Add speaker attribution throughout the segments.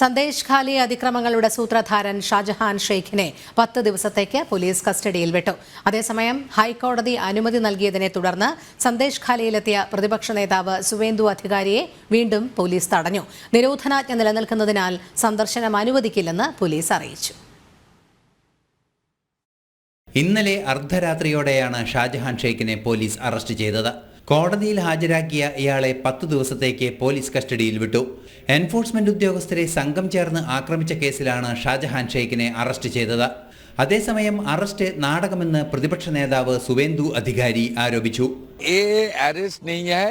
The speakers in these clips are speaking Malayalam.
Speaker 1: സന്ദേശ് ഖാലി അതിക്രമങ്ങളുടെ സൂത്രധാരൻ ഷാജഹാൻ ഷെയ്ഖിനെ 10 ദിവസത്തേക്ക് പോലീസ് കസ്റ്റഡിയിൽ വിട്ടു. അതേസമയം ഹൈക്കോടതി അനുമതി നൽകിയതിനെ തുടർന്ന് സന്ദേശ് ഖാലിയിലെത്തിയ പ്രതിപക്ഷ നേതാവ് സുവേന്ദു അധികാരിയെ വീണ്ടും പോലീസ് തടഞ്ഞു. നിരോധനാജ്ഞ നിലനിൽക്കുന്നതിനാൽ സന്ദർശനം അനുവദിക്കില്ലെന്ന് പോലീസ് അറിയിച്ചു.
Speaker 2: ഇന്നലെ അർദ്ധരാത്രിയോടെയാണ് ഷാജഹാൻ ഷെയ്ഖിനെ പോലീസ് അറസ്റ്റ് ചെയ്തത്. കോടതിയിൽ ഹാജരാക്കിയ ഇയാളെ 10 ദിവസത്തേക്ക് പോലീസ് കസ്റ്റഡിയിൽ വിട്ടു. എൻഫോഴ്സ്മെന്റ് ഉദ്യോഗസ്ഥരെ സംഘം ചേർന്ന് ആക്രമിച്ച കേസിലാണ് ഷാജഹാൻ ഷെയ്ഖിനെ അറസ്റ്റ് ചെയ്തത്. അതേസമയം അറസ്റ്റ് നാടകമെന്ന് പ്രതിപക്ഷ നേതാവ് സുവേന്ദു അധികാരി ആരോപിച്ചു.
Speaker 3: अरेस्ट नहीं है,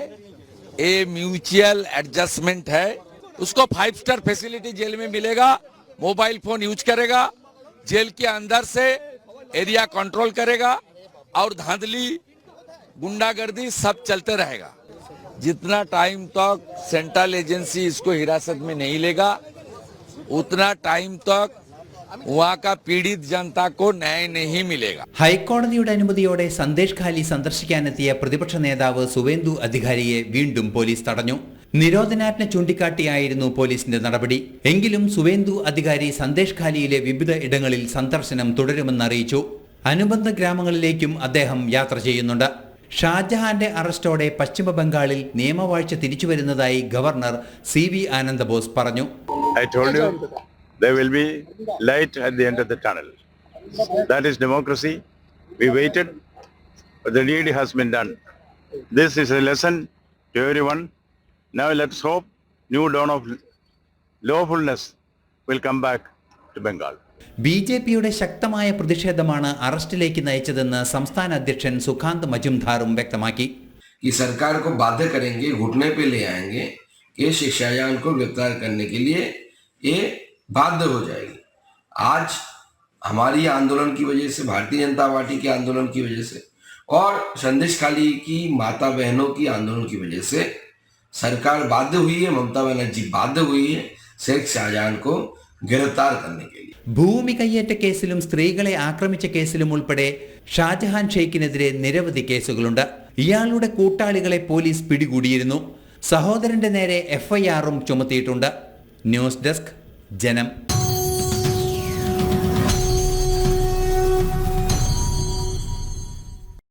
Speaker 3: ये म्यूचुअल एडजस्टमेंट है. उसको 5 स्टार फैसिलिटी जेल में मिलेगा, मोबाइल फोन यूज करेगा, जेल के अंदर से एरिया कंट्रोल करेगा और धांधली गुंडागर्दी सब चलते रहेगा. जितना टाइम तक सेंट्रल एजेंसी इसको हिरासत में नहीं लेगा उतना टाइम तक वहाँ का पीड़ित जनता को न्याय नहीं मिलेगा.
Speaker 2: ഹൈക്കോടതിയുടെ അനുമതിയോടെ സന്ദേശ് ഖാലി സന്ദർശിക്കാനെത്തിയ പ്രതിപക്ഷ നേതാവ് സുവേന്ദു അധികാരിയെ വീണ്ടും പോലീസ് തടഞ്ഞു. നിരോധനാജ്ഞ ചൂണ്ടിക്കാട്ടിയായിരുന്നു പോലീസിന്റെ നടപടി. എങ്കിലും സുവേന്ദു അധികാരി സന്ദേശ് ഖാലിയിലെ വിവിധ ഇടങ്ങളിൽ സന്ദർശനം തുടരുമെന്നറിയിച്ചു. അനുബന്ധ ഗ്രാമങ്ങളിലേക്കും അദ്ദേഹം യാത്ര ചെയ്യുന്നുണ്ട്. ഷാജഹാന്റെ അറസ്റ്റോടെ പശ്ചിമ ബംഗാളിൽ നിയമവാഴ്ച തിരിച്ചുവരുന്നതായി ഗവർണർ CV ആനന്ദബോസ് പറഞ്ഞു.
Speaker 4: I told you there will be light at the end of the tunnel. That is democracy. We waited, but the deed has been done. This is a lesson to everyone. Now let's hope new dawn of lawfulness will come back to Bengal.
Speaker 2: BJPയുടെ ശക്തമായ പ്രതിഷേധമാണ് അറസ്റ്റിലേക്ക് നയിച്ചതെന്ന് സംസ്ഥാന അധ്യക്ഷൻ സുഖാന്ത് മജുംദാറും വ്യക്തമാക്കി.
Speaker 5: कि सरकार को बाध्य करेंगे, घुटने पे ले आएंगे कि षाजहान को गिरफ्तार करने के लिए ये बाध्य हो जाएगी. आज हमारी आंदोलन की वजह से, भारतीय जनता पार्टी के आंदोलन की वजह से और संदेश खाली की माता बहनों की आंदोलन की वजह से सरकार बाध्य हुई है, ममता बनर्जी बाध्य हुई है शेख ഷാജഹാൻ को गिरफ्तार करने के लिए.
Speaker 2: ഭൂമി കയ്യേറ്റ കേസിലും സ്ത്രീകളെ ആക്രമിച്ച കേസിലും ഉൾപ്പെടെ ഷാജഹാൻ ഷെയ്ഖിനെതിരെ നിരവധി കേസുകളുണ്ട്. ഇയാളുടെ കൂട്ടാളികളെ പോലീസ് പിടികൂടിയിരുന്നു. സഹോദരന്റെ നേരെ FIR ചുമത്തിയിട്ടുണ്ട്. ന്യൂസ് ഡെസ്ക്, ജനം.